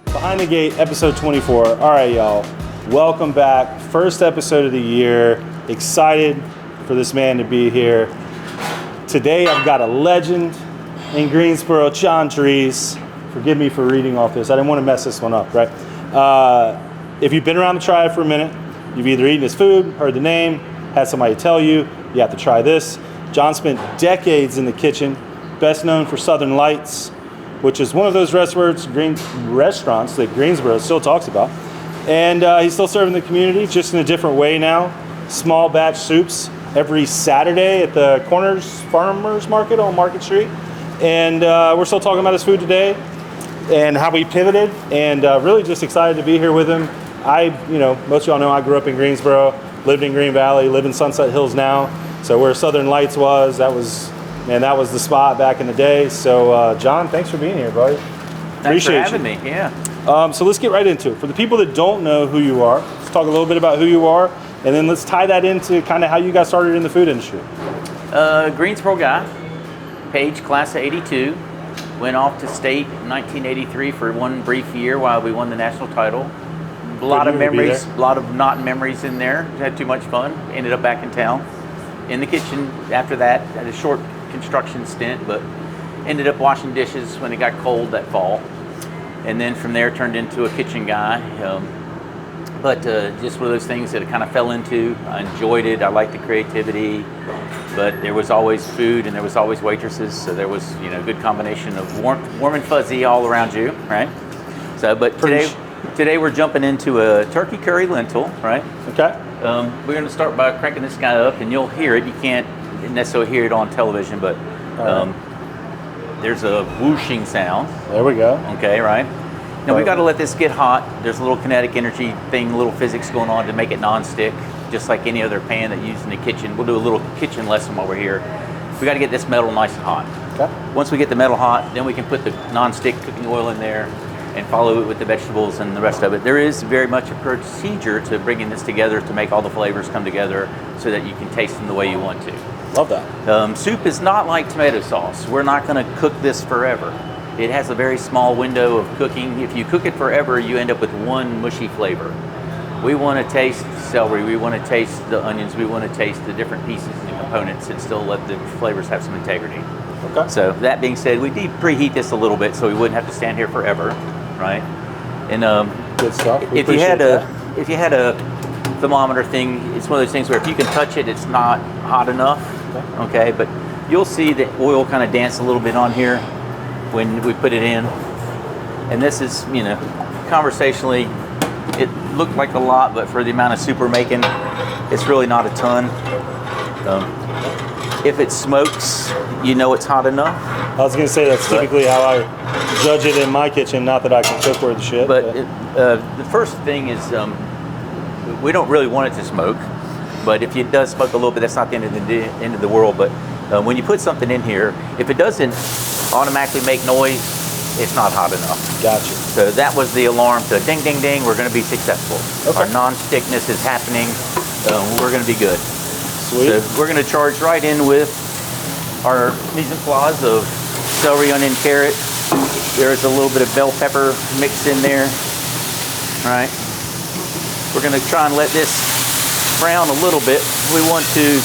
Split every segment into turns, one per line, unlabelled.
Behind the Gate, episode 24. All right, y'all. Welcome back. First episode of the year. Excited for this man to be here. Today, I've got a legend in Greensboro, John Drees. Forgive me for reading off this. I didn't want to mess this one up, right? If you've been around the tribe for a minute, you've either eaten his food, heard the name, had somebody tell you, you have to try this. John spent decades in the kitchen, best known for Southern Lights, which is one of those restaurants that Greensboro still talks about. And he's still serving the community, just in a different way now. Small batch soups every Saturday at the Corners Farmers Market on Market Street. And we're still talking about his food today and how we pivoted, and really just excited to be here with him. Most of y'all know I grew up in Greensboro, lived in Green Valley, live in Sunset Hills now. So where Southern Lights was, that was the spot back in the day. So John, thanks for being here, buddy.
Thanks for having me, yeah.
So let's get right into it. For the people that don't know who you are, let's talk a little bit about who you are, and then let's tie that into kind of how you got started in the food industry.
Greensboro guy, Page, class of 82. Went off to state in 1983 for one brief year while we won the national title. A lot of memories, a lot of not memories in there. Had too much fun. Ended up back in town. In the kitchen after that, had a short construction stint, but ended up washing dishes when it got cold that fall. And then from there turned into a kitchen guy. But just one of those things that I kind of fell into. I enjoyed it. I liked the creativity, but there was always food and there was always waitresses. So there was, good combination of warm and fuzzy all around you, right? So, but today we're jumping into a turkey curry lentil, right?
Okay.
We're going to start by cranking this guy up, and you'll hear it. You can't necessarily hear it on television, but there's a whooshing sound.
There we go.
Okay, right? Now we got to let this get hot. There's a little kinetic energy thing, a little physics going on to make it non-stick, just like any other pan that you use in the kitchen. We'll do a little kitchen lesson while we're here. We got to get this metal nice and hot.
Okay.
Once we get the metal hot, then we can put the non-stick cooking oil in there and follow it with the vegetables and the rest of it. There is very much a procedure to bringing this together to make all the flavors come together so that you can taste them the way you want to.
Love that.
Soup is not like tomato sauce. We're not going to cook this forever. It has a very small window of cooking. If you cook it forever, you end up with one mushy flavor. We want to taste celery. We want to taste the onions. We want to taste the different pieces and components and still let the flavors have some integrity.
Okay.
So that being said, we did preheat this a little bit so we wouldn't have to stand here forever, right? And
good stuff.
If you had a thermometer thing, it's one of those things where if you can touch it, it's not hot enough. Okay, but you'll see the oil kind of dance a little bit on here when we put it in. And this is, conversationally, it looked like a lot, but for the amount of soup we're making, it's really not a ton. If it smokes, it's hot enough.
I was going to say that's typically how I judge it in my kitchen. Not that I can cook worth of shit.
But the first thing is we don't really want it to smoke. But if it does smoke a little bit, that's not the end of the world. But when you put something in here, if it doesn't automatically make noise, it's not hot enough.
Gotcha.
So that was the alarm to ding, ding, ding, we're going to be successful.
Okay.
Our non-stickness is happening. We're going to be good.
Sweet.
So we're going to charge right in with our mise en place of celery, onion, carrot. There's a little bit of bell pepper mixed in there. All right. We're going to try and let this brown a little bit. We want to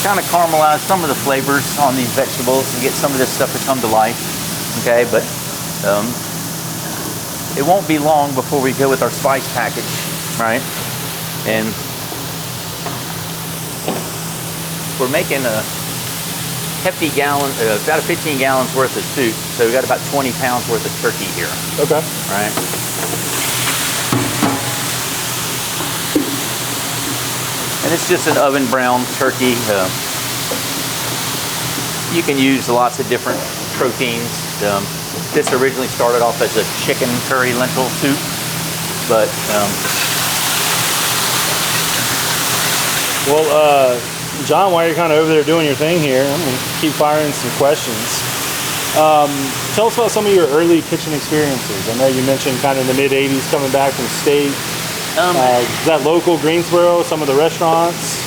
kind of caramelize some of the flavors on these vegetables and get some of this stuff to come to life. Okay, but it won't be long before we go with our spice package, right? And we're making a hefty gallon, about 15 gallons worth of soup. So we got about 20 pounds worth of turkey here.
Okay.
Right. And it's just an oven brown turkey. You can use lots of different proteins. This originally started off as a chicken curry lentil soup, but
John, while you're kind of over there doing your thing here, I'm going to keep firing some questions. Tell us about some of your early kitchen experiences. I know you mentioned kind of in the mid-'80s coming back from state. Is that local Greensboro? Some of the restaurants?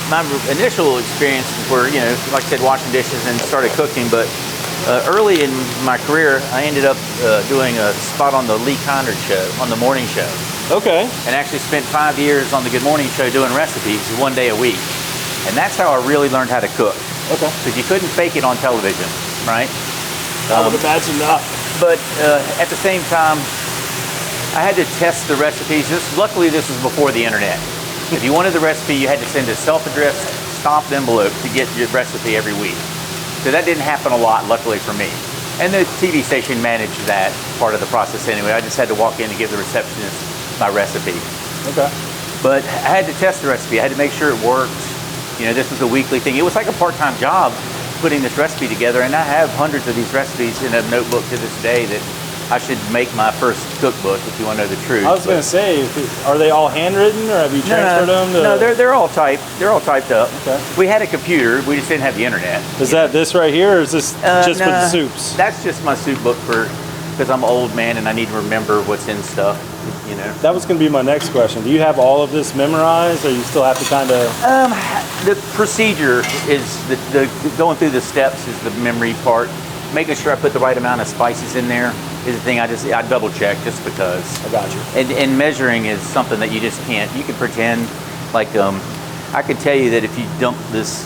My initial experiences were, like I said, washing dishes and started cooking. But early in my career, I ended up doing a spot on the Lee Conard show, on the morning show.
Okay.
And actually spent 5 years on the Good Morning show doing recipes 1 day a week. And that's how I really learned how to cook.
Okay.
Because you couldn't fake it on television, right?
I would imagine not.
But at the same time, I had to test the recipes. Luckily, this was before the internet. If you wanted the recipe, you had to send a self-addressed stamped envelope to get your recipe every week. So that didn't happen a lot, luckily for me. And the TV station managed that part of the process anyway. I just had to walk in and give the receptionist my recipe.
Okay.
But I had to test the recipe. I had to make sure it worked. This was a weekly thing. It was like a part-time job putting this recipe together, and I have hundreds of these recipes in a notebook to this day that I should make my first cookbook, if you want to know the truth.
I was going to say, are they all handwritten, or have you transferred them?
No, they're all typed. They're all typed up.
Okay.
We had a computer. We just didn't have the internet.
Is that this right here, or is this just for the soups?
That's just my soup book because I'm an old man and I need to remember what's in stuff.
That was going to be my next question. Do you have all of this memorized, or you still have to kind of?
The procedure is the going through the steps is the memory part. Making sure I put the right amount of spices in there is the thing I double check just because.
I got you.
And measuring is something that you just can't. You can pretend like I could tell you that if you dump this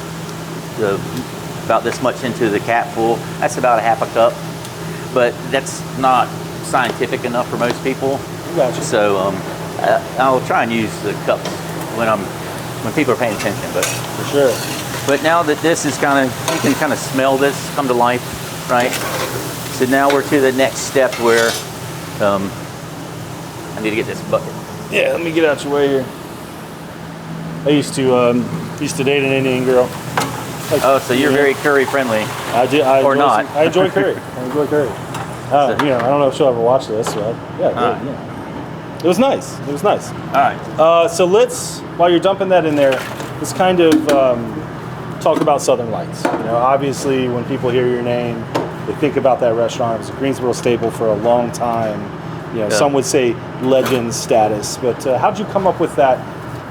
about this much into the capful, that's about a half a cup, but that's not scientific enough for most people.
Gotcha.
So I'll try and use the cups when people are paying attention. But
for sure.
But now that this is you can kind of smell this come to life, right? So now we're to the next step where I need to get this bucket.
Yeah, let me get out your way here. I used to date an Indian girl.
So you're very curry friendly.
Or
not?
I enjoy curry. I enjoy curry. I don't know if she'll ever watch this, but yeah. It was nice. It was nice.
All right.
So while you're dumping that in there, let's kind of talk about Southern Lights. Obviously, when people hear your name, they think about that restaurant. It was a Greensboro staple for a long time. Some would say legend status. But how'd you come up with that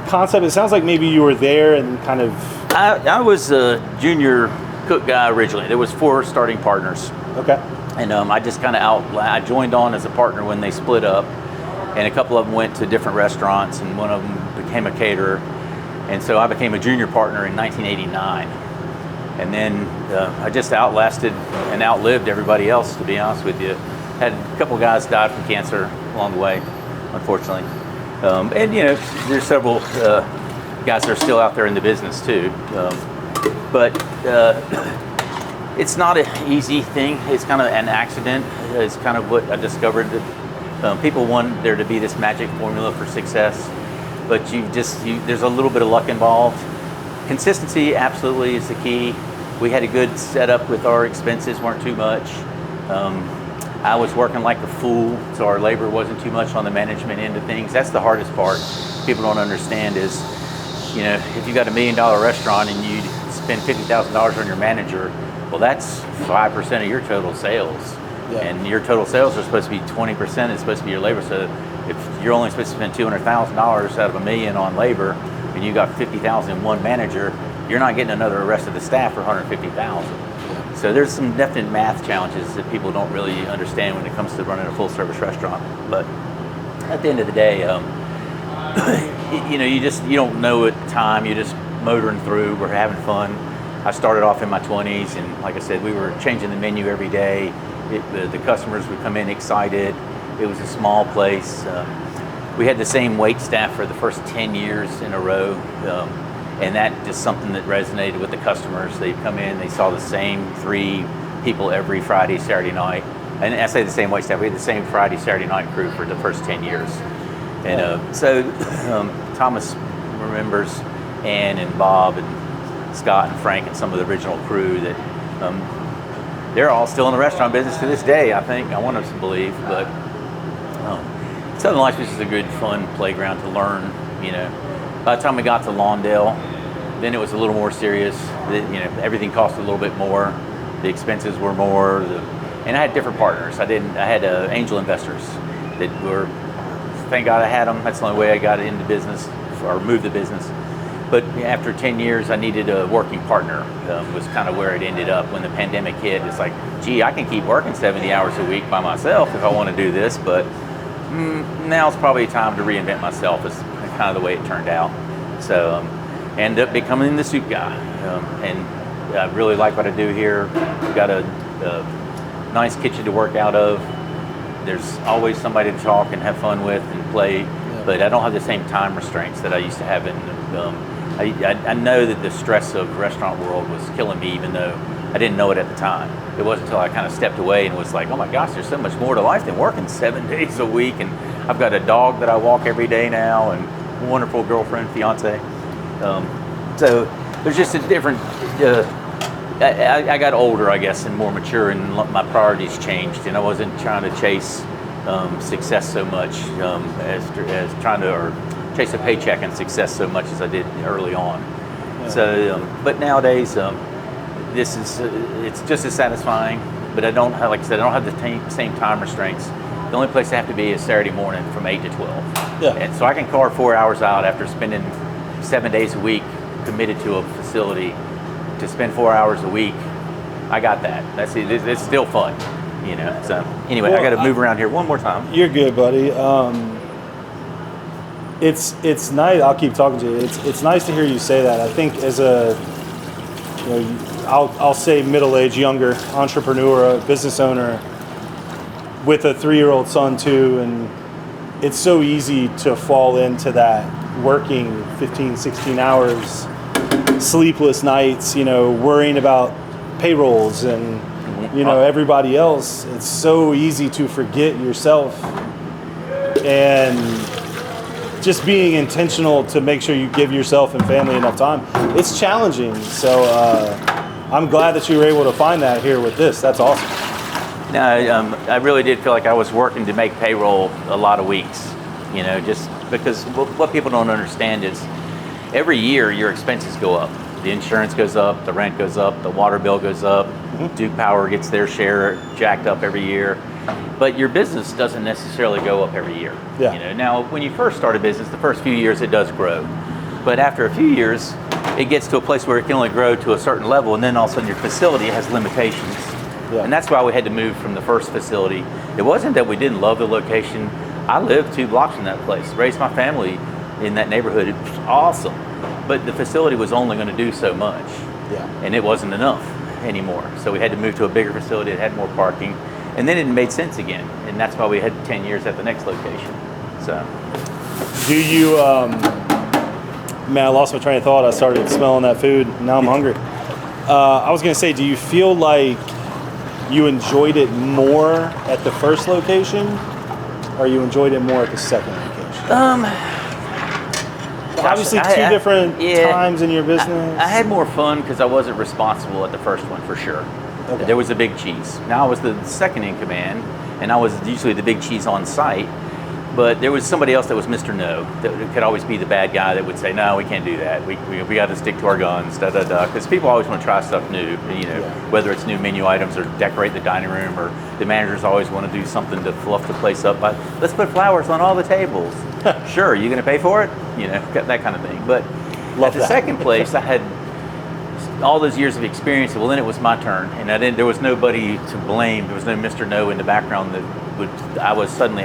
concept? It sounds like maybe you were there and kind of.
I was a junior cook guy originally. There was 4 starting partners.
Okay.
And I just kind of I joined on as a partner when they split up. And a couple of them went to different restaurants, and one of them became a caterer. And so I became a junior partner in 1989. And then I just outlasted and outlived everybody else, to be honest with you. Had a couple guys died from cancer along the way, unfortunately. And there's several guys that are still out there in the business too. But it's not an easy thing. It's kind of an accident. It's kind of what I discovered. People want there to be this magic formula for success, but there's a little bit of luck involved. Consistency absolutely is the key. We had a good setup with our expenses weren't too much. I was working like a fool, so our labor wasn't too much on the management end of things. That's the hardest part. People don't understand is, if you got $1 million restaurant and you spend $50,000 on your manager, well, that's 5% of your total sales. Yeah. And your total sales are supposed to be 20%. It's supposed to be your labor. So if you're only supposed to spend $200,000 out of $1 million on labor, and you got $50,000 in one manager, you're not getting another rest of the staff for $150,000. Yeah. So there's some definite math challenges that people don't really understand when it comes to running a full-service restaurant. But at the end of the day, you don't know at the time. You're just motoring through. We're having fun. I started off in my 20s, and like I said, we were changing the menu every day. The customers would come in excited. It was a small place. We had the same wait staff for the first 10 years in a row, and that just something that resonated with the customers. They'd come in, they saw the same 3 people every Friday, Saturday night. And I say the same wait staff, we had the same Friday, Saturday night crew for the first 10 years. And so Thomas remembers Ann and Bob and Scott and Frank and some of the original crew that they're all still in the restaurant business to this day, I think. I want us to believe, but Southern Lights is a good, fun playground to learn. By the time we got to Lawndale, then it was a little more serious. Everything cost a little bit more. The expenses were more, and I had different partners. I had angel investors that were thank God I had them. That's the only way I got into business or moved the business. But after 10 years, I needed a working partner, was kind of where it ended up. When the pandemic hit, it's like, gee, I can keep working 70 hours a week by myself if I want to do this, but now it's probably time to reinvent myself, is kind of the way it turned out. So ended up becoming the suit guy. And I really like what I do here. We've got a nice kitchen to work out of. There's always somebody to talk and have fun with and play, but I don't have the same time restraints that I used to have in I know that the stress of the restaurant world was killing me, even though I didn't know it at the time. It wasn't until I kind of stepped away and was like, oh my gosh, there's so much more to life than working 7 days a week. And I've got a dog that I walk every day now, and a wonderful girlfriend, fiance. So there's just a different, I got older, I guess, and more mature, and my priorities changed, and I wasn't trying to chase success so much as trying to, or chase a paycheck and success so much as I did early on. Yeah. So, but nowadays, this is it's just as satisfying. But I don't have, like I said, I don't have the same time restraints. The only place I have to be is Saturday morning from 8 to 12. Yeah. And so I can carve 4 hours out after spending 7 days a week committed to a facility to spend 4 hours a week. I got that. That's it. It's still fun, you know. So anyway, well, I got to move around here one more time.
You're good, buddy. It's nice. I'll keep talking to you. It's nice to hear you say that. I think as a, you know, I'll say middle-aged, younger entrepreneur, business owner with a 3-year-old son too, and it's so easy to fall into that working 15, 16 hours, sleepless nights, you know, worrying about payrolls and, you know, everybody else. It's so easy to forget yourself, and just being intentional to make sure you give yourself and family enough time. It's challenging. So I'm glad that you were able to find that here with this. That's awesome.
No, I really did feel like I was working to make payroll a lot of weeks, you know, just because what people don't understand is every year your expenses go up. The insurance goes up, the rent goes up, the water bill goes up, Duke Power gets their share jacked up every year. But your business doesn't necessarily go up every year.
Yeah.
You know, now when you first start a business, the first few years it does grow. But after a few years, it gets to a place where it can only grow to a certain level, and then all of a sudden your facility has limitations. Yeah. And that's why we had to move from the first facility. It wasn't that we didn't love the location. I lived 2 blocks from that place, raised my family in that neighborhood. It was awesome. But the facility was only going to do so much.
Yeah.
And it wasn't enough anymore. So we had to move to a bigger facility that had more parking. And then it made sense again. And that's why we had 10 years at the next location. So.
Do you, man, I lost my train of thought. I started smelling that food. Now I'm hungry. I was going to say, do you feel like you enjoyed it more at the first location, or you enjoyed it more at the second location? Obviously, two different times in your business.
I had more fun because I wasn't responsible at the first one, for sure. Okay. There was a big cheese. Now I was the second in command, and I was usually the big cheese on site. But there was somebody else that was Mr. No, that could always be the bad guy that would say, no, we can't do that. We got to stick to our guns, Because people always want to try stuff new, you know, whether it's new menu items or decorate the dining room, or the managers always want to do something to fluff the place up. But let's put flowers on all the tables. Sure, you going to pay for it? You know, that kind of thing. But at the second place, I had all those years of experience. Well, then it was my turn, and there was nobody to blame. There was no Mr. No in the background that I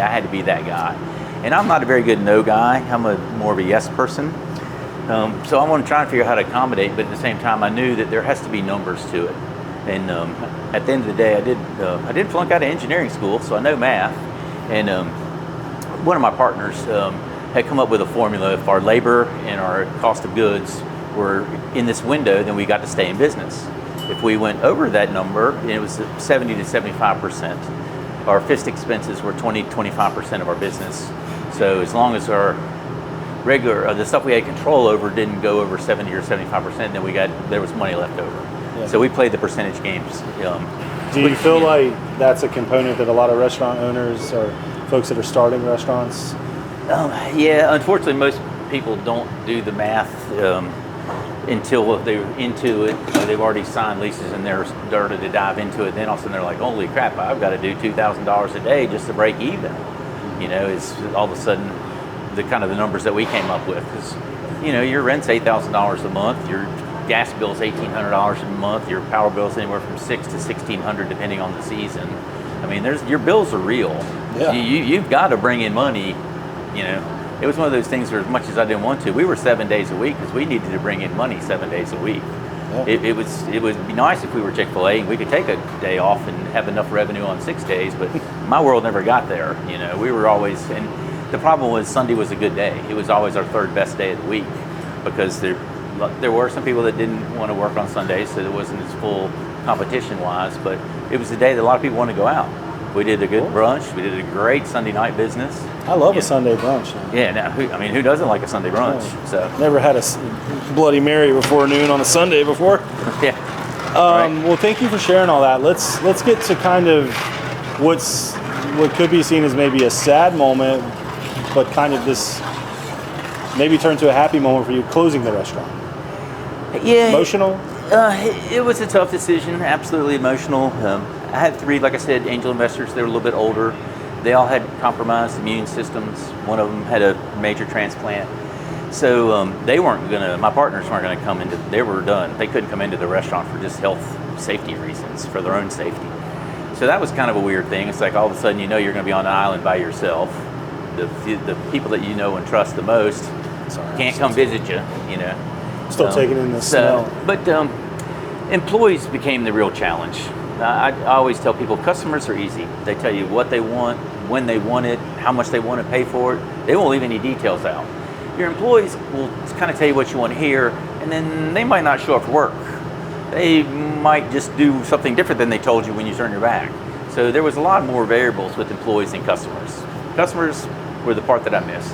had to be that guy. And I'm not a very good no guy. I'm more of a yes person. So I want to try and figure out how to accommodate, but at the same time, I knew that there has to be numbers to it. And at the end of the day, I did flunk out of engineering school, so I know math. And one of my partners had come up with a formula. If our labor and our cost of goods were in this window, then we got to stay in business. If we went over that number, it was 70 to 75%. Our fixed expenses were 20-25% of our business. So as long as our the stuff we had control over didn't go over 70 or 75%, then there was money left over. Yeah. So we played the percentage games.
Do you feel like that's a component that a lot of restaurant owners or folks that are starting restaurants?
Yeah, unfortunately, most people don't do the math until they're into it. They've already signed leases and they're started to dive into it. Then all of a sudden they're like, holy crap, I've got to do $2,000 a day just to break even. is all of a sudden the kind of the numbers that we came up with. Because, your rent's $8,000 a month, your gas bill's $1,800 a month, your power bill's anywhere from $600 to $1,600 depending on the season. I mean, your bills are real.
Yeah.
You've got to bring in money. It was one of those things where, as much as I didn't want to, we were 7 days a week because we needed to bring in money 7 days a week. Yeah. It would be nice if we were Chick-fil-A and we could take a day off and have enough revenue on 6 days, but my world never got there. We were always, and the problem was Sunday was a good day. It was always our third best day of the week because there were some people that didn't want to work on Sundays, so it wasn't as full competition-wise, but it was the day that a lot of people wanted to go out. We did a good brunch. We did a great Sunday night business.
I love a Sunday brunch.
Yeah, now, who doesn't like a Sunday brunch?
Yeah.
So
never had a Bloody Mary before noon on a Sunday before.
Yeah.
Right. Well, thank you for sharing all that. Let's get to kind of what could be seen as maybe a sad moment, but kind of this maybe turned to a happy moment for you, closing the restaurant.
Yeah.
Emotional?
It was a tough decision, absolutely emotional. I had 3, like I said, angel investors. They were a little bit older. They all had compromised immune systems. One of them had a major transplant. So my partners weren't going to come into, they were done. They couldn't come into the restaurant for just health, safety reasons, for their own safety. So that was kind of a weird thing. It's like all of a sudden, you're going to be on an island by yourself. The people that you know and trust the most can't come visit you,
Still taking in the smell.
But employees became the real challenge. I always tell people customers are easy. They tell you what they want, when they want it, how much they want to pay for it. They won't leave any details out. Your employees will kind of tell you what you want to hear, and then they might not show up for work. They might just do something different than they told you when you turned your back. So there was a lot more variables with employees than customers. Customers were the part that I missed.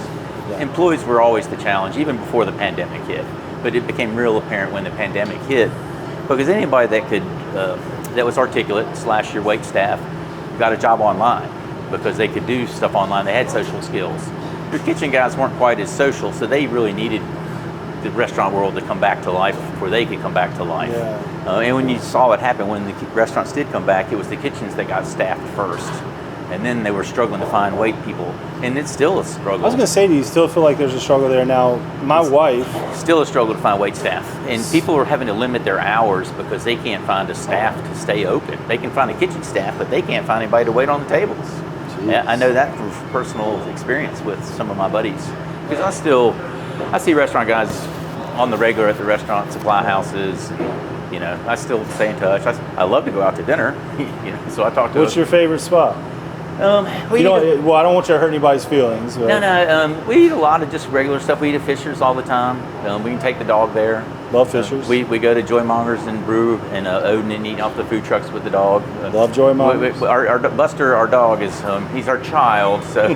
Yeah. Employees were always the challenge, even before the pandemic hit. But it became real apparent when the pandemic hit, because anybody that was articulate / your wait staff got a job online because they could do stuff online. They had social skills. Your kitchen guys weren't quite as social, so they really needed the restaurant world to come back to life before they could come back to life. Yeah. And when you saw it happen, when the restaurants did come back, it was the kitchens that got staffed first. And then they were struggling to find wait people. And it's still a struggle.
I was going to say, do you still feel like there's a struggle there now? My wife...
Still a struggle to find wait staff. And people are having to limit their hours because they can't find a staff to stay open. They can find a kitchen staff, but they can't find anybody to wait on the tables. Yeah, I know that from personal experience with some of my buddies. Because I see restaurant guys on the regular at the restaurant supply houses. I still stay in touch. I love to go out to dinner. So I talk to...
What's your favorite spot? I don't want you to hurt anybody's feelings. But.
No. We eat a lot of just regular stuff. We eat at Fisher's all the time. We can take the dog there.
Love Fisher's.
We go to Joy Mongers and brew and Odin and eat off the food trucks with the dog.
Love Joy Mongers.
Our Buster, our dog, is he's our child, so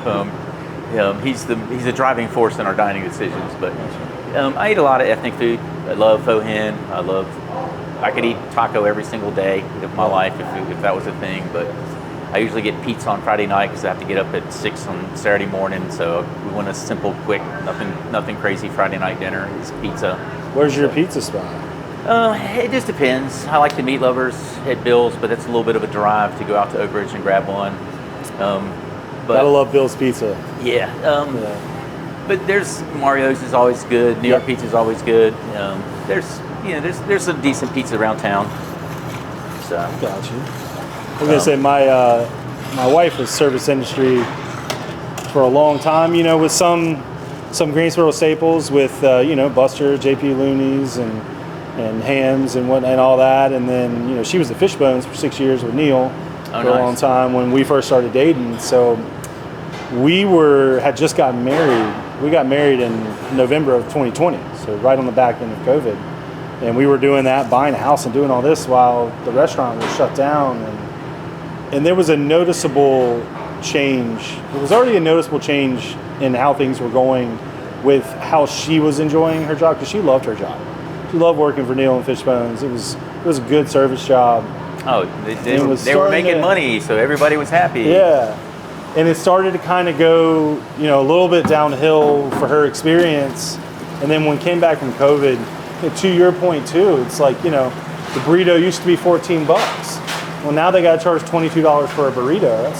he's the driving force in our dining decisions. But I eat a lot of ethnic food. I love faux hen. I could eat taco every single day of my life if that was a thing, but I usually get pizza on Friday night because I have to get up at 6 on Saturday morning. So we want a simple, quick, nothing crazy Friday night dinner is pizza.
Where's your pizza spot?
It just depends. I like the Meat Lovers at Bill's, but it's a little bit of a drive to go out to Oak Ridge and grab one.
Gotta love Bill's Pizza.
Yeah. But there's Mario's is always good. New York Pizza is always good. There's some decent pizza around town. So.
Got you. I was gonna say my wife was service industry for a long time. With some Greensboro staples with Buster, JP Looney's, and Hams and all that. And then she was at Fishbones for 6 years with Neil for a long time when we first started dating. So we had just gotten married. We got married in November of 2020, so right on the back end of COVID. And we were doing that, buying a house and doing all this while the restaurant was shut down. And there was a noticeable change. There was already a noticeable change in how things were going with how she was enjoying her job, because she loved her job. She loved working for Neil and Fishbones. It was a good service job.
Oh, they were making money, so everybody was happy.
Yeah. And it started to kind of go, a little bit downhill for her experience. And then when we came back from COVID, to your point too, it's like, the burrito used to be $14. Well, now they got to charge $22 for a burrito.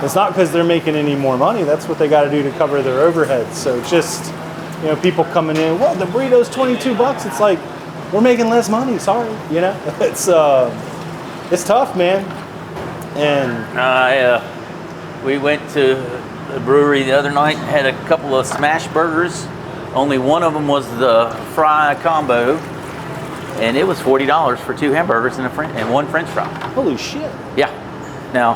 It's not because they're making any more money. That's what they got to do to cover their overhead. So it's just, people coming in, well, the burrito's $22. It's like, we're making less money. Sorry, it's tough, man. And
we went to the brewery the other night and had a couple of smash burgers. Only one of them was the fry combo, and it was $40 for 2 hamburgers and 1 French fry.
Holy shit!
Yeah. Now,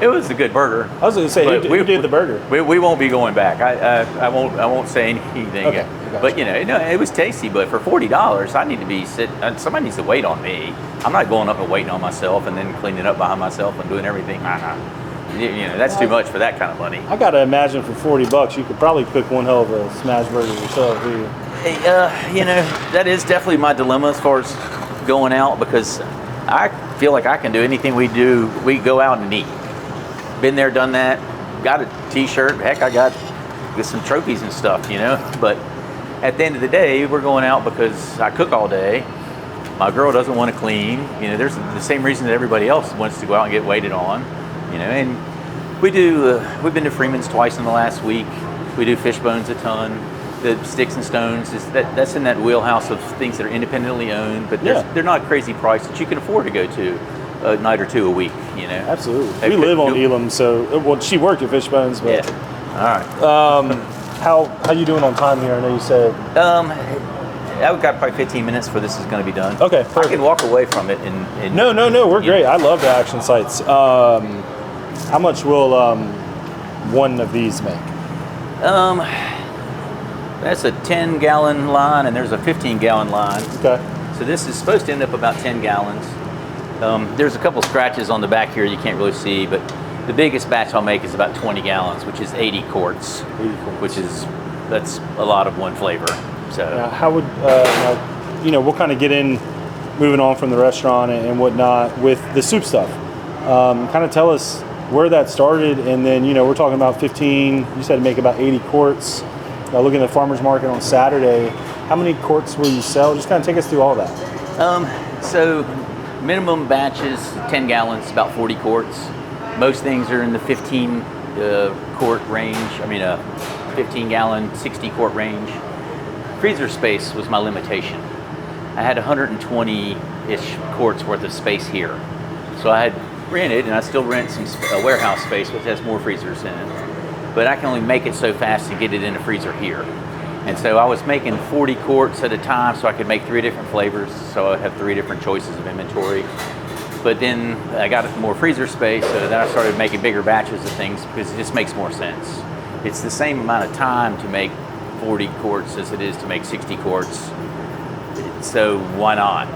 it was a good burger.
I was going to say, who did the burger?
We won't be going back. I won't say anything.
Okay.
But it was tasty. But for $40, I need to be somebody needs to wait on me. I'm not going up and waiting on myself and then cleaning up behind myself and doing everything. That's too much for that kind of money.
I got to imagine for $40, you could probably cook one hell of a smash burger yourself.
That is definitely my dilemma as far as going out, because I feel like I can do anything we do. We go out and eat. Been there, done that. Got a T-shirt. Heck, I got some trophies and stuff, But at the end of the day, we're going out because I cook all day. My girl doesn't want to clean. There's the same reason that everybody else wants to go out and get waited on. And we do. We've been to Freeman's twice in the last week. We do Fishbones a ton. The Sticks and Stones that's in that wheelhouse of things that are independently owned, but they're not crazy price that you can afford to go to a night or two a week.
Absolutely. We live on Elam, so she worked at Fishbones, but
all right.
How you doing on time here? I know you said.
I've got probably 15 minutes for this is going to be done.
Okay, perfect.
I can walk away from it and
No, we're great. I love the action sites. How much will one of these make?
That's a 10-gallon line, and there's a 15-gallon line.
Okay.
So this is supposed to end up about 10 gallons. There's a couple scratches on the back here you can't really see, but the biggest batch I'll make is about 20 gallons, which is 80 quarts.
80 quarts.
That's a lot of one flavor. So
now, how would we'll kind of get in, moving on from the restaurant and whatnot with the soup stuff. Kind of tell us where that started, and then we're talking about 15. You said make about 80 quarts. Looking at the farmers market on Saturday, how many quarts will you sell? Just kind of take us through all that.
So minimum batches, 10 gallons, about 40 quarts. Most things are in the 15 quart range. 15 gallon, 60 quart range. Freezer space was my limitation. I had 120-ish quarts worth of space here. So I had rented, and I still rent a warehouse space, which has more freezers in it. But I can only make it so fast to get it in a freezer here. And so I was making 40 quarts at a time so I could make 3 different flavors. So I have 3 different choices of inventory. But then I got more freezer space, so then I started making bigger batches of things because it just makes more sense. It's the same amount of time to make 40 quarts as it is to make 60 quarts. So why not?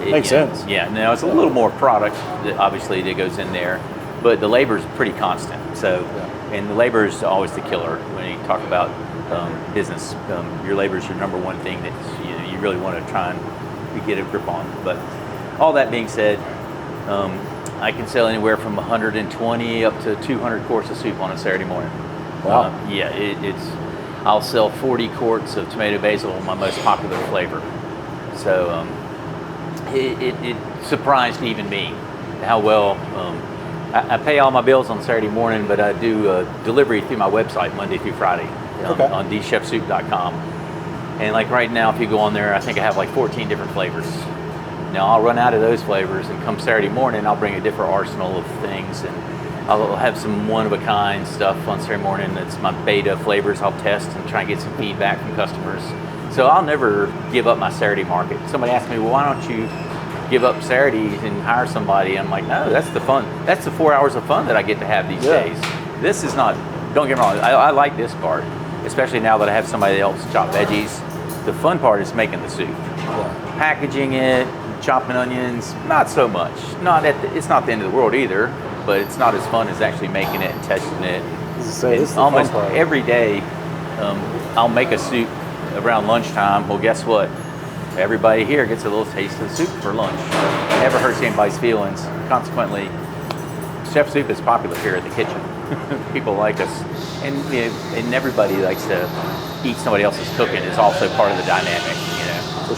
Makes sense.
Yeah, now it's a little more product obviously that goes in there, but the labor is pretty constant. So. And the labor is always the killer when you talk about business. Your labor is your number one thing that you really want to try and get a grip on. But all that being said, I can sell anywhere from 120 up to 200 quarts of soup on a Saturday morning.
Wow.
I'll sell 40 quarts of tomato basil, my most popular flavor. So it surprised even me how well. I pay all my bills on Saturday morning, but I do delivery through my website Monday through Friday on dchefsoup.com. And like right now, if you go on there, I think I have like 14 different flavors. Now I'll run out of those flavors, and come Saturday morning, I'll bring a different arsenal of things, and I'll have some one-of-a-kind stuff on Saturday morning. That's my beta flavors I'll test and try and get some feedback from customers. So I'll never give up my Saturday market. Somebody asked me, well, why don't you give up Saturdays and hire somebody? I'm like, no, that's the fun. That's the 4 hours of fun that I get to have these days. This is not, don't get me wrong, I like this part, especially now that I have somebody that helps chop veggies. The fun part is making the soup. Packaging it, chopping onions, not so much. It's not the end of the world either, but it's not as fun as actually making it and testing it. Almost every day, I'll make a soup around lunchtime. Well, guess what? Everybody here gets a little taste of soup for lunch. It never hurts anybody's feelings. Consequently, chef soup is popular here in the kitchen. People like us, and everybody likes to eat somebody else's cooking. Is also part of the dynamic.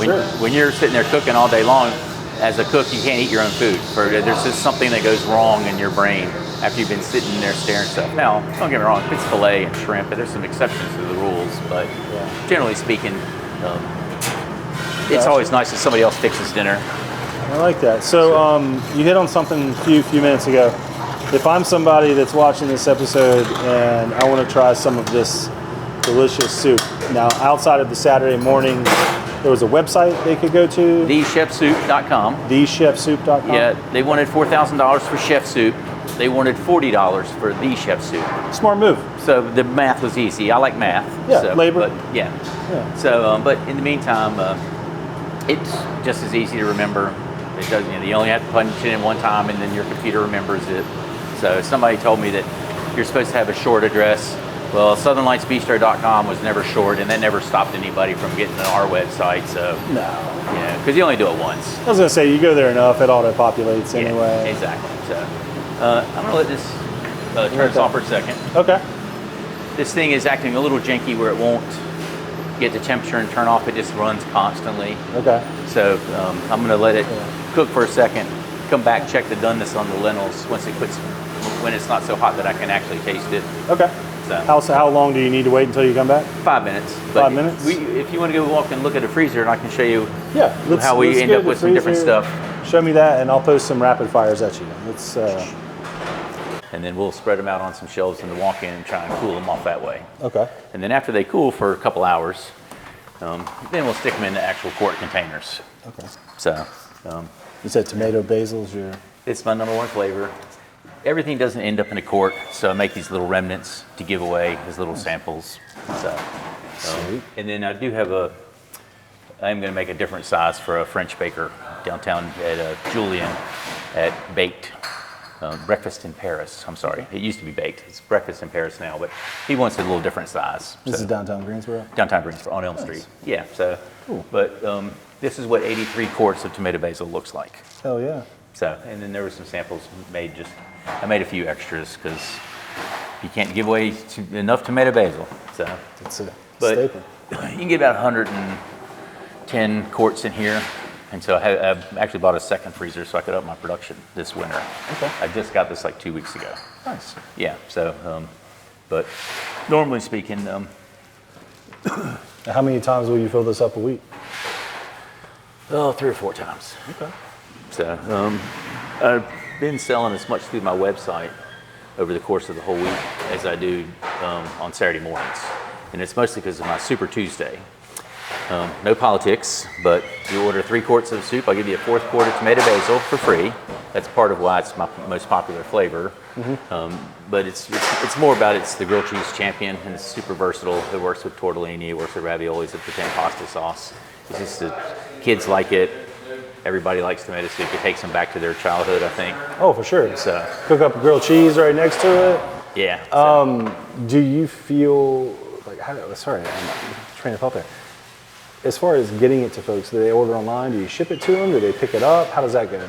Sure.
When you're sitting there cooking all day long, as a cook, you can't eat your own food. There's just something that goes wrong in your brain after you've been sitting there staring stuff. Now, don't get me wrong, it's filet and shrimp, but there's some exceptions to the rules. But generally speaking, it's always nice if somebody else fixes dinner.
I like that. So you hit on something a few minutes ago. If I'm somebody that's watching this episode and I want to try some of this delicious soup, now outside of the Saturday morning, there was a website they could go to?
TheChefSoup.com.
TheChefSoup.com?
Yeah, they wanted $4,000 for Chef Soup. They wanted $40 for the Chef Soup.
Smart move.
So the math was easy. I like math.
Yeah,
so,
labor.
But, So, but in the meantime, it's just as easy to remember. It doesn't. You only have to punch it in one time, and then your computer remembers it. So somebody told me that you're supposed to have a short address. Well, SouthernLightsBistro.com was never short, and that never stopped anybody from getting on our website. So because you only do it once.
I was gonna say you go there enough, it auto populates anyway.
Yeah, exactly. So I'm gonna let this turn this off for a second.
Okay.
This thing is acting a little janky where it won't get the temperature and turn off. It just runs constantly.
Okay.
So I'm gonna let it cook for a second. Come back, check the doneness on the lentils once it quits, when it's not so hot that I can actually taste it.
Okay. So how long do you need to wait until you come back?
5 minutes.
5 minutes?
If you want to go walk and look at a freezer, and I can show you how we
let's
end
go
up
to
with
the
some different
freezer.
stuff.
Show me that, and I'll post some rapid fires at you. Let's.
And then we'll spread them out on some shelves in the walk-in and try and cool them off that way.
Okay.
And then after they cool for a couple hours, then we'll stick them in the actual quart containers.
Okay.
So.
You said tomato basil's your.
It's my number one flavor. Everything doesn't end up in a quart, so I make these little remnants to give away as little samples. So, and then I do have I'm going to make a different size for a French baker downtown at Julian at Baked. Breakfast in Paris. I'm sorry, it used to be Baked. It's Breakfast in Paris now, but he wants a little different size.
This is downtown Greensboro?
Downtown Greensboro on Elm Street. Yeah, so, cool. But this is what 83 quarts of tomato basil looks like.
Hell yeah.
So, and then there were some samples made I made a few extras because you can't give away enough tomato basil. So,
it's a
staple.
But
you can get about 110 quarts in here. And so I've actually bought a second freezer so I could up my production this winter.
Okay.
I just got this like 2 weeks ago.
Nice.
Yeah, so, but normally speaking.
How many times will you fill this up a week?
Oh, 3 or 4 times.
Okay.
So I've been selling as much through my website over the course of the whole week as I do on Saturday mornings. And it's mostly because of my Super Tuesday. No politics, but you order 3 quarts of soup, I'll give you a 4th quart of tomato basil for free. That's part of why it's my most popular flavor. But it's more about it's the grilled cheese champion, and it's super versatile. It works with tortellini, it works with raviolis, it's pretend pasta sauce. It's just kids like it. Everybody likes tomato soup. It takes them back to their childhood, I think.
Oh, for sure.
So
cook up grilled cheese right next to it.
Yeah.
So. Do you feel like? Sorry, I'm train of thought there. As far as getting it to folks, do they order online? Do you ship it to them? Do they pick it up? How does that go?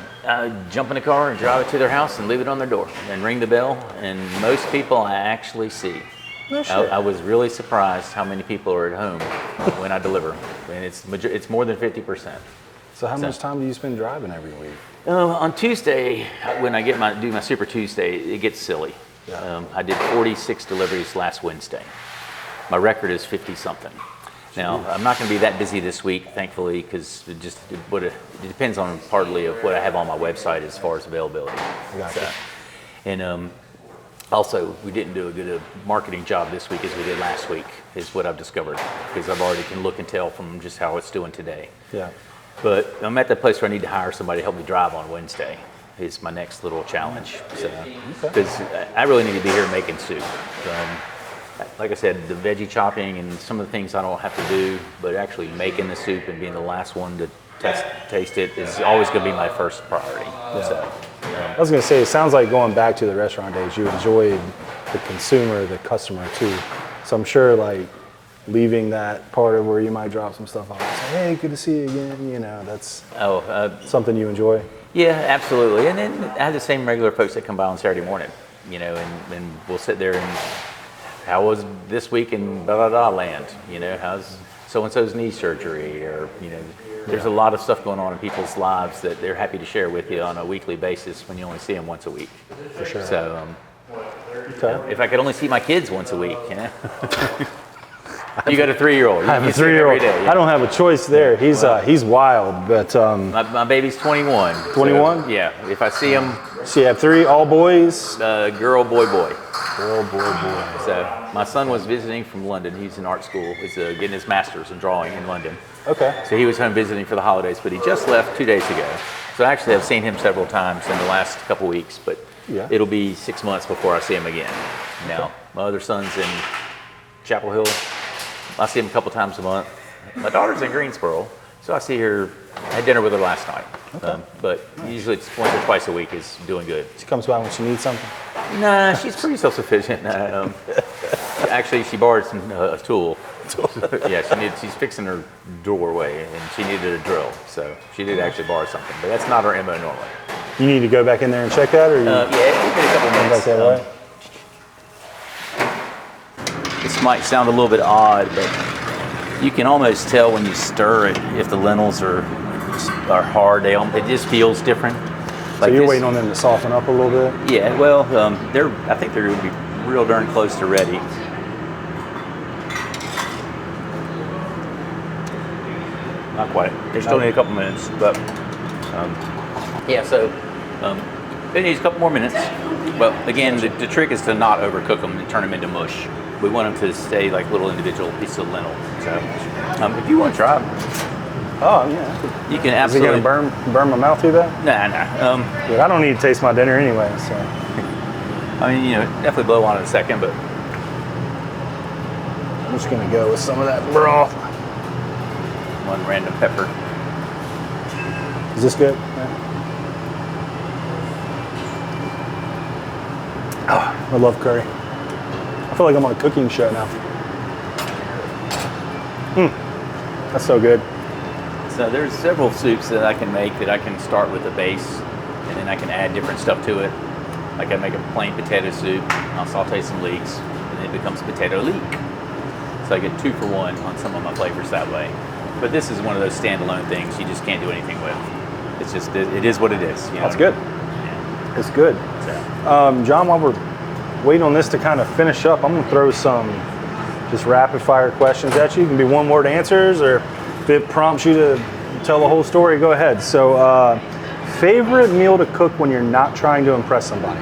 Jump in the car and drive it to their house and leave it on their door and ring the bell. And most people I actually see.
No shit.
I was really surprised how many people are at home when I deliver. And it's more than 50%.
So how much time do you spend driving every week?
On Tuesday, when I do my Super Tuesday, it gets silly.
Yeah.
I did 46 deliveries last Wednesday. My record is 50-something. Now, I'm not going to be that busy this week, thankfully, because it depends on partly of what I have on my website as far as availability.
Gotcha.
So, and also, we didn't do a good marketing job this week as we did last week, is what I've discovered, because I've already can look and tell from just how it's doing today.
Yeah.
But I'm at that place where I need to hire somebody to help me drive on Wednesday. Is my next little challenge. So, because I really need to be here making soup. Like I said, the veggie chopping and some of the things I don't have to do, but actually making the soup and being the last one to taste it is always going to be my first priority.
Yeah.
So,
I was going to say, it sounds like going back to the restaurant days, you enjoyed the consumer, the customer too. So I'm sure like leaving that part of where you might drop some stuff off, say, hey, good to see you again. You know, that's something you enjoy.
Yeah, absolutely. And then I have the same regular folks that come by on Saturday morning, you know, and we'll sit there and how was this week in blah, blah, blah land? You know, how's so-and-so's knee surgery, or, there's a lot of stuff going on in people's lives that they're happy to share with you on a weekly basis when you only see them once a week.
For sure.
So,
okay.
if I could only see my kids once a week, You got a 3-year-old.
I have a 3-year-old. I don't have a choice there. He's wild, but
my baby's 21.
21?
So, yeah. If I see him,
so you have 3, all boys?
Girl, boy, boy.
Girl, boy, boy.
So my son was visiting from London. He's in art school. He's getting his master's in drawing in London.
Okay.
So he was home visiting for the holidays, but he just left 2 days ago. So actually, I've seen him several times in the last couple weeks, but it'll be 6 months before I see him again. Now, my other son's in Chapel Hill. I see him a couple times a month. My daughter's in Greensboro, so I see her. I had dinner with her last night. Okay. But usually it's once or twice a week is doing good.
She comes by when she needs something?
Nah, she's pretty self-sufficient. Actually, she borrowed a tool. Yeah, she's fixing her doorway, and she needed a drill. So she did actually borrow something, but that's not her MO normally.
You need to go back in there and check that, or
yeah, it'll be a couple minutes.
That way?
This might sound a little bit odd, but you can almost tell when you stir it if the lentils are hard. It just feels different.
So you're waiting on them to soften up a little bit?
Yeah, well, I think they're going to be real darn close to ready. Not quite. They still need a couple minutes, but they need a couple more minutes. But again, the trick is to not overcook them and turn them into mush. We want them to stay like little individual pieces of lentil. So if you want to try them, you can absolutely.
Is it going to burn my mouth through that?
Nah.
Dude, I don't need to taste my dinner anyway, so.
I mean, definitely blow on it in a second, but
I'm just going to go with some of that broth.
One random pepper.
Is this good? Oh, I love curry. I feel like I'm on a cooking show now. That's so good.
So there's several soups that I can make that I can start with the base, and then I can add different stuff to it. Like I make a plain potato soup, I'll saute some leeks, and it becomes potato leek. So I get 2 for 1 on some of my flavors that way. But this is one of those standalone things you just can't do anything with. It's just, it is what it is.
That's good. Yeah. It's good.
So.
John, while we're waiting on this to kind of finish up, I'm going to throw some just rapid fire questions at you. It can be 1-word answers, or if it prompts you to tell the whole story, go ahead. So, favorite meal to cook when you're not trying to impress somebody?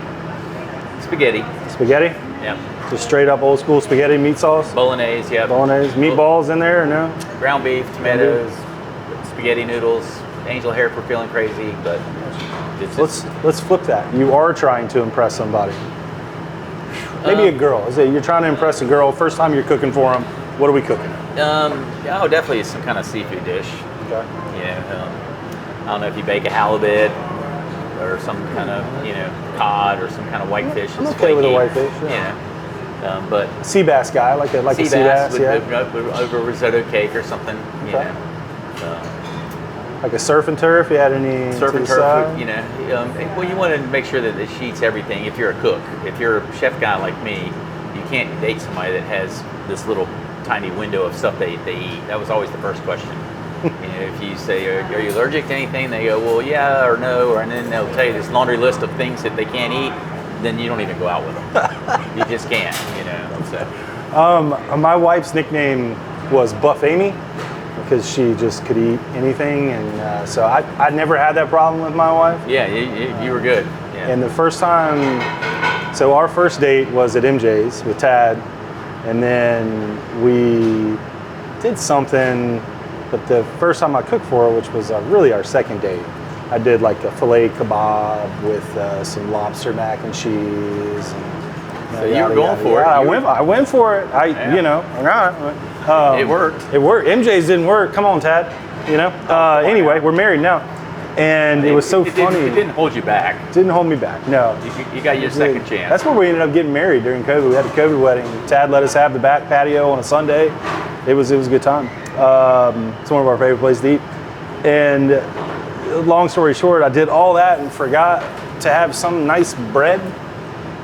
Spaghetti.
Spaghetti?
Yeah.
Just straight up old school spaghetti, meat sauce?
Bolognese, yeah.
Bolognese. Meatballs in there or no?
Ground beef, tomatoes, spaghetti noodles, angel hair for feeling crazy, but
let's flip that. You are trying to impress somebody. Maybe a girl. You're trying to impress a girl. First time you're cooking for them. What are we cooking?
Definitely some kind of seafood dish.
Okay.
I don't know if you bake a halibut or some kind of cod or some kind of whitefish.
I'm okay with a whitefish.
But
sea bass guy, like a sea bass,
over risotto cake or something.
Okay. Like a surf and turf. You had any
surf and turf? Well, you want to make sure that it sheets everything. If you're a cook, if you're a chef guy like me, you can't date somebody that has this little tiny window of stuff they eat. That was always the first question. If you say, "Are you allergic to anything?" They go, "Well, yeah," or "No," and then they'll tell you this laundry list of things that they can't eat. Then you don't even go out with them. You just can't, So.
My wife's nickname was Buff Amy because she just could eat anything, and so I never had that problem with my wife.
Yeah, you were good. Yeah.
And the first time, so our first date was at MJ's with Tad, and then we did something. But the first time I cooked for her, which was really our second date, I did like a filet kebab with some lobster mac and cheese.
So you were going for it.
I went for it.
It worked.
It worked. MJ's didn't work. Come on, Tad. Anyway, we're married now. And it was so funny.
It didn't hold you back.
Didn't hold me back, no.
You got your second chance.
That's where we ended up getting married during COVID. We had a COVID wedding. Tad let us have the back patio on a Sunday. It was a good time. It's one of our favorite places to eat. And long story short, I did all that and forgot to have some nice bread.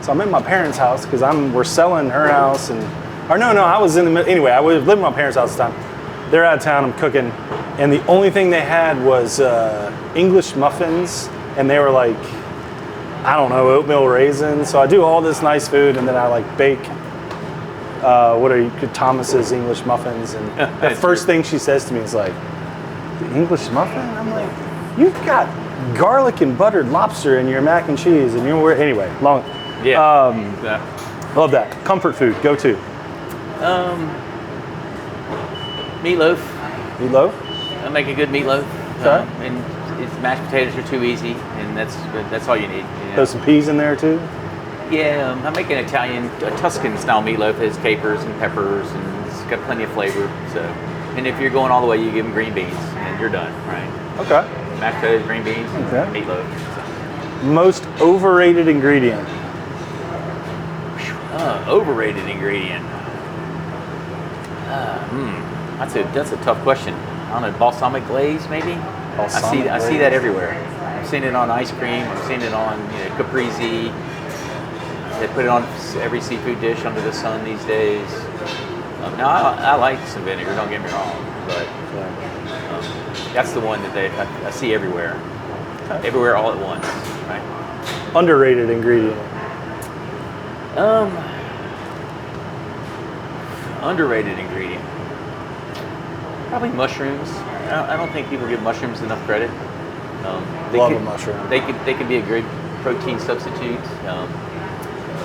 So I'm at my parents' house because we're selling her house, I was in the middle. Anyway, I was living at my parents' house at the time. they're out of town, I'm cooking, and the only thing they had was English muffins, and they were like, I don't know, oatmeal raisins. So I do all this nice food, and then I like bake, Thomas's English muffins, and the first thing she says to me is like, the English muffin? I'm like, you've got garlic and buttered lobster in your mac and cheese, and anyway, long.
Yeah.
Love that. Comfort food, go to.
Meatloaf.
Meatloaf?
I make a good meatloaf.
Okay.
And mashed potatoes are too easy, and that's all you need.
Throw some peas in there too?
Yeah, I make an a Tuscan style meatloaf. It has capers and peppers, and it's got plenty of flavor. So, and if you're going all the way, you give them green beans, and you're done, right?
Okay.
Mashed potatoes, green beans,
Okay.
meatloaf. So.
Most overrated ingredient?
Overrated ingredient. That's a tough question. I don't know, balsamic glaze maybe? I see that everywhere. I've seen it on ice cream. I've seen it on caprese. They put it on every seafood dish under the sun these days. Now I like some vinegar. Don't get me wrong, but that's the one that I see everywhere. Everywhere all at once, right?
Underrated ingredient.
Underrated ingredient. Probably mushrooms. I don't think people give mushrooms enough credit.
Love a mushroom.
They could be a great protein substitute.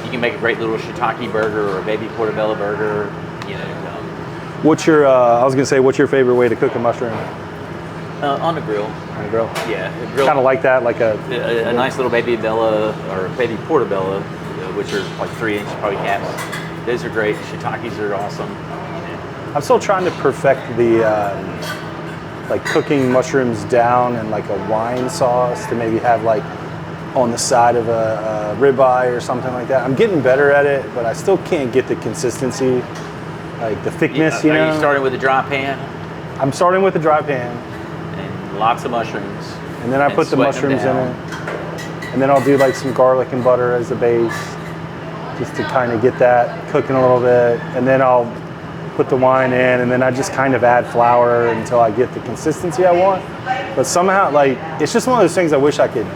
You can make a great little shiitake burger or a baby portobello burger.
What's your? What's your favorite way to cook a mushroom?
On the grill.
On the grill.
Yeah, the grill.
Kind of like that, like
a nice little baby bella or baby portobello, which are like 3-inch probably caps. Those are great. Shiitakes are awesome.
I'm still trying to perfect the like cooking mushrooms down in like a wine sauce to maybe have like on the side of a ribeye or something like that. I'm getting better at it, but I still can't get the consistency, like the thickness.
Are you starting with a dry pan?
I'm starting with a dry pan.
And lots of mushrooms.
And then I put the mushrooms in it. And then I'll do like some garlic and butter as the base, just to kind of get that cooking a little bit. And then I'll put the wine in, and then I just kind of add flour until I get the consistency I want. But somehow, like, it's just one of those things I wish I could.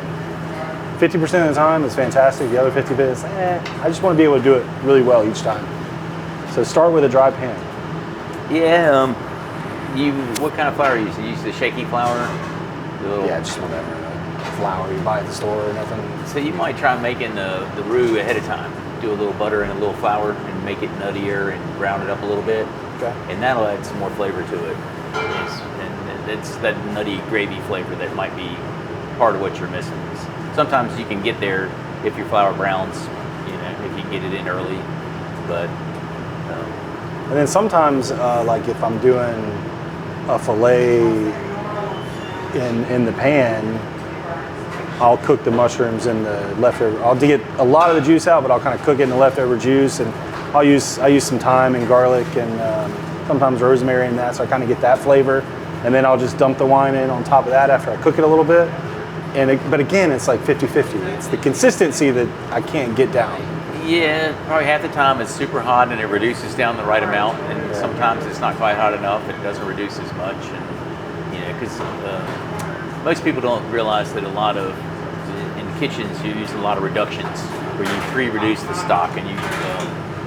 50% of the time is fantastic. The other 50% is, I just want to be able to do it really well each time. So start with a dry pan.
Yeah. What kind of flour you use? You use the shaky flour?
Yeah, just whatever flour you buy at the store or nothing.
So you might try making the roux ahead of time. Do a little butter and a little flour and make it nuttier and brown it up a little bit.
Okay.
And that'll add some more flavor to it. And it's that nutty gravy flavor that might be part of what you're missing. Sometimes you can get there if your flour browns, if you get it in early. But
and then sometimes, like if I'm doing a fillet in the pan, I'll cook the mushrooms in the leftover. I'll get a lot of the juice out, but I'll kind of cook it in the leftover juice, and I use some thyme and garlic and sometimes rosemary in that, so I kind of get that flavor. And then I'll just dump the wine in on top of that after I cook it a little bit. But again, it's like 50-50. It's the consistency that I can't get down.
Yeah, probably half the time it's super hot and it reduces down the right amount, and sometimes it's not quite hot enough and it doesn't reduce as much. And because most people don't realize that a lot of in kitchens you use a lot of reductions where you pre-reduce the stock, and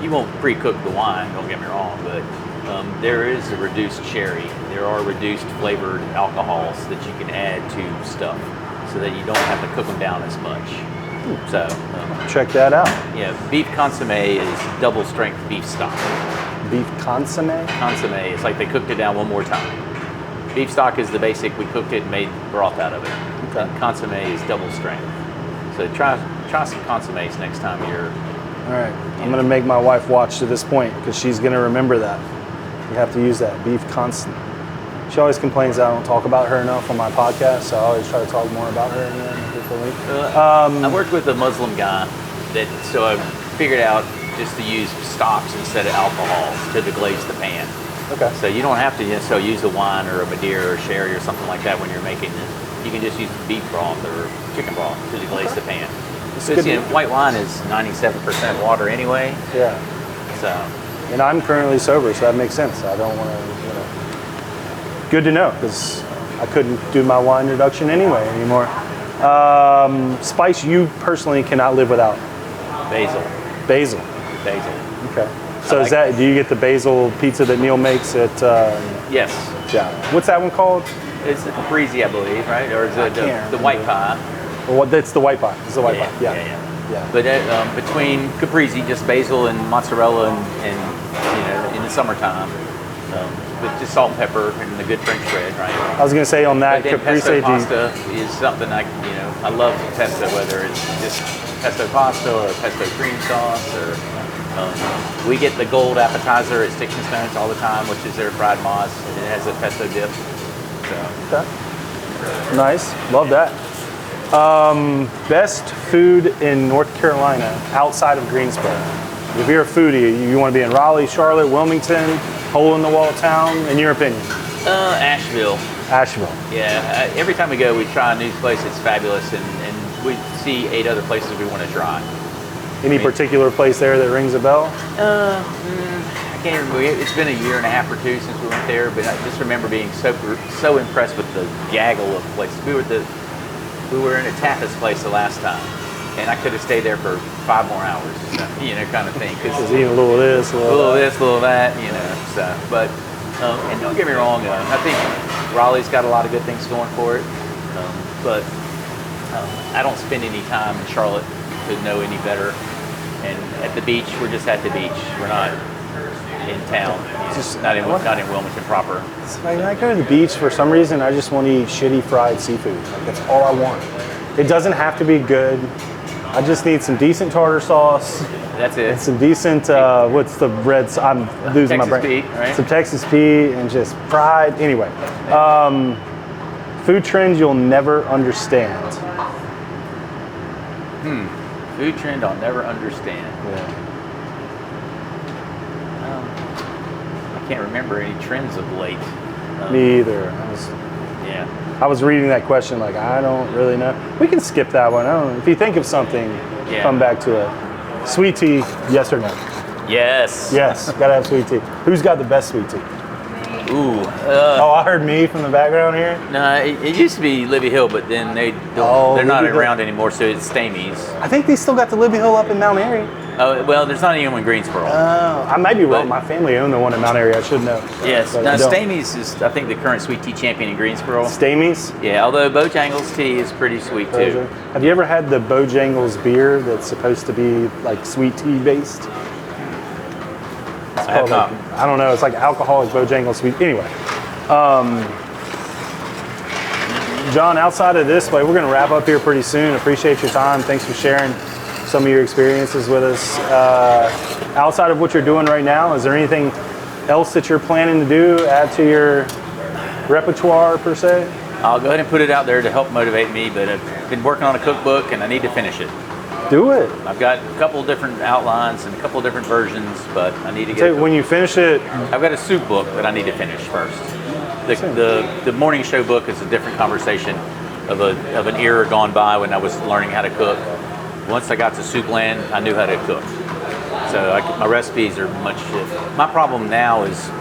you won't pre-cook the wine. Don't get me wrong, but there is a reduced sherry. There are reduced flavored alcohols that you can add to stuff, so that you don't have to cook them down as much. So
check that out.
Yeah, beef consomme is double strength beef stock.
Beef consomme?
Consomme is like they cooked it down one more time. Beef stock is the basic. We cooked it and made broth out of it.
Okay.
And consomme is double strength. So try some consommes next time you're.
All right, I'm gonna make my wife watch to this point because she's gonna remember that. You have to use that beef consomme. She always complains that I don't talk about her enough on my podcast, so I always try to talk more about her.
I worked with a Muslim guy, so I figured out just to use stocks instead of alcohols to deglaze the pan.
Okay.
So you don't have to necessarily use a wine or a Madeira or sherry or something like that when you're making it. You can just use beef broth or chicken broth to deglaze the pan. Because white wine is 97% water anyway.
Yeah.
So.
And I'm currently sober, so that makes sense. I don't want to, good to know because I couldn't do my wine introduction anyway anymore. Spice you personally cannot live without?
Basil.
Basil. Okay. So is that, do you get the basil pizza that Neil makes at?
Yes.
Yeah. What's that one called?
It's the caprese, I believe, right? Or is it the white pie?
Well, that's the white pie. It's the white pie. Yeah.
But between caprese, just basil and mozzarella, and you know, in the summertime, with just salt and pepper and the good French bread, right?
I was gonna say on that
caprese pasta is something I love pesto, whether it's just pesto pasta or pesto cream sauce, or we get the gold appetizer at Sticks and Stones all the time, which is their fried moss, and it has a pesto dip. So.
Okay. Nice, love that. Best food in North Carolina outside of Greensboro. If you're a foodie, you want to be in Raleigh, Charlotte, Wilmington, hole in the wall town, in your opinion?
Asheville.
Asheville.
Yeah, every time we go, we try a new place. It's fabulous, and we see 8 other places we want to try.
Any particular place there that rings a bell?
I can't remember. It's been a year and a half or 2 since we went there, but I just remember being so impressed with the gaggle of places. We were in a tapas place the last time, and I could have stayed there for 5 more hours, you know, kind of thing.
Just eating a little of this,
a little of this, a little of that, you know. So, but and don't get me wrong, I think Raleigh's got a lot of good things going for it, but I don't spend any time in Charlotte to know any better. And at the beach, we're just at the beach. We're not in town. Just not in Wilmington proper.
When I go to the beach, for some reason, I just want to eat shitty fried seafood. Like, that's all I want. It doesn't have to be good. I just need some decent tartar sauce.
That's it.
And some decent, what's the red? I'm losing my brain.
Texas Pete, right?
Some Texas Pete and just fried. Anyway, food trends you'll never understand.
Food trend I'll never understand.
Yeah.
I can't remember any trends of late.
Me either. I was reading that question like, I don't really know. We can skip that one. I don't know. If you think of something, come back to it. Sweet tea, yes or no?
Yes.
Yes, gotta have sweet tea. Who's got the best sweet tea?
Ooh.
I heard me from the background here.
No, it used to be Libby Hill, but then they're not around anymore, so it's Stamey's.
I think they still got the Libby Hill up in Mount Airy.
Oh, well, there's not any in Greensboro.
Oh, I might be wrong. My family owned the one in Mount Airy. I should know.
Yes. Now, Stamey's is, I think, the current sweet tea champion in Greensboro.
Stamey's?
Yeah, although Bojangles tea is pretty sweet, too.
Have you ever had the Bojangles beer that's supposed to be, like, sweet tea based?
I have not.
I don't know. It's like alcoholic Bojangles sweet. Anyway. John, outside of this, we're going to wrap up here pretty soon. Appreciate your time. Thanks for sharing some of your experiences with us. Outside of what you're doing right now, is there anything else that you're planning to do, add to your repertoire per se?
I'll go ahead and put it out there to help motivate me, but I've been working on a cookbook and I need to finish it.
Do it.
I've got a couple different outlines and a couple different versions, but I need to get it.
When you finish it,
I've got a soup book that I need to finish first. The morning show book is a different conversation of an era gone by when I was learning how to cook. Once I got to soup land, I knew how to cook. So my recipes are much. My problem now is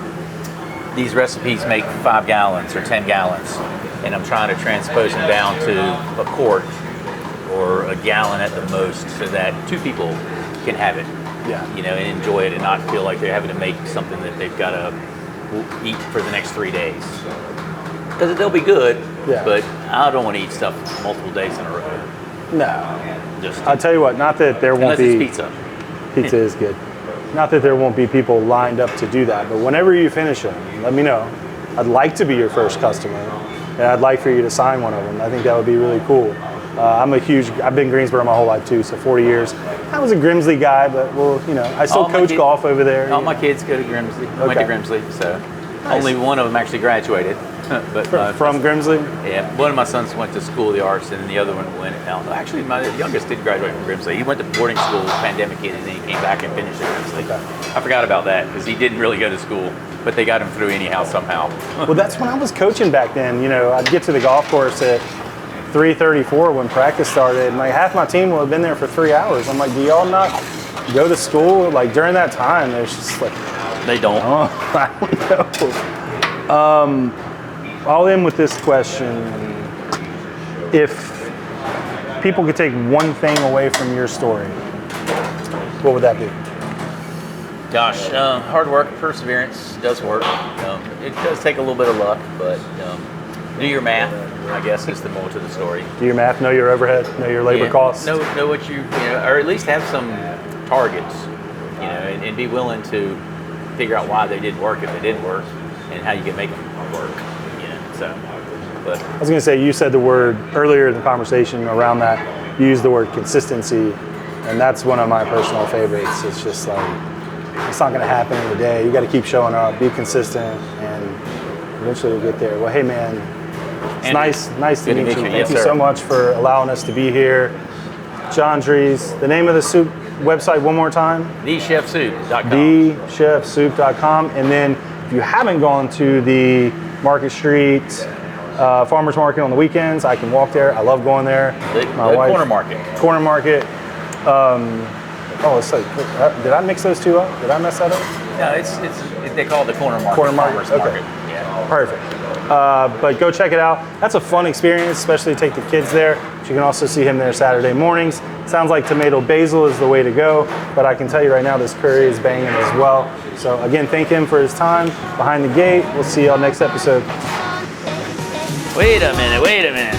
these recipes make 5 gallons or 10 gallons, and I'm trying to transpose them down to a quart or a gallon at the most, so that 2 people can have it, you know, and enjoy it, and not feel like they're having to make something that they've got to eat for the next 3 days. Because they'll be good, but I don't want to eat stuff multiple days in a row.
No. I'll tell you what, not that there won't be...
Unless it's pizza.
Pizza is good. Not that there won't be people lined up to do that, but whenever you finish them, let me know. I'd like to be your first customer, and I'd like for you to sign one of them. I think that would be really cool. I've been Greensboro my whole life too, so 40 years. I was a Grimsley guy, but I still coach golf over there.
All my kids go to Grimsley. Went to Grimsley, so nice. Only one of them actually graduated. But
from Grimsley?
Yeah, one of my sons went to School of the Arts, and the other one went out. Actually, my youngest did graduate from Grimsley. He went to boarding school, pandemic hit, and then he came back and finished at Grimsley. I forgot about that because he didn't really go to school, but they got him through anyhow somehow.
Well, that's when I was coaching back then. I'd get to the golf course at 3:34 when practice started, and like half my team would have been there for 3 hours. I'm like, do y'all not go to school? Like during that time, there's just like
they don't.
I don't know. I'll end with this question. If people could take one thing away from your story, what would that be?
Gosh, hard work, perseverance does work. It does take a little bit of luck, but do your math, I guess, is the moral to the story.
Do your math, know your overhead, know your labor costs.
Know what you know, or at least have some targets, and be willing to figure out why they didn't work if they didn't work, and how you can make them work. But
I was going to say, you said the word earlier in the conversation around that, you used the word consistency, and that's one of my personal favorites. It's just like, it's not going to happen in a day. You got to keep showing up, be consistent, and eventually you'll get there. Well, hey man, it's
Andy,
nice to meet you. Thank
Yes,
you
sir.
so much for allowing us to be here. John Drees, the name of the soup website one more time?
TheChefSoup.com.
TheChefSoup.com. And then if you haven't gone to the Market Street Farmers Market on the weekends, I can walk there. I love going there.
The corner market.
Corner Market. It's like, did I mix those two up? Did I mess that up?
No, they call it the corner market.
Corner market.
Farmers
Okay.
market. Yeah.
Perfect. But go check it out. That's a fun experience, especially to take the kids there. But you can also see him there Saturday mornings. Sounds like tomato basil is the way to go, but I can tell you right now this curry is banging as well. So again, thank him for his time behind the gate. We'll see y'all next episode.
Wait a minute.
Wait a minute.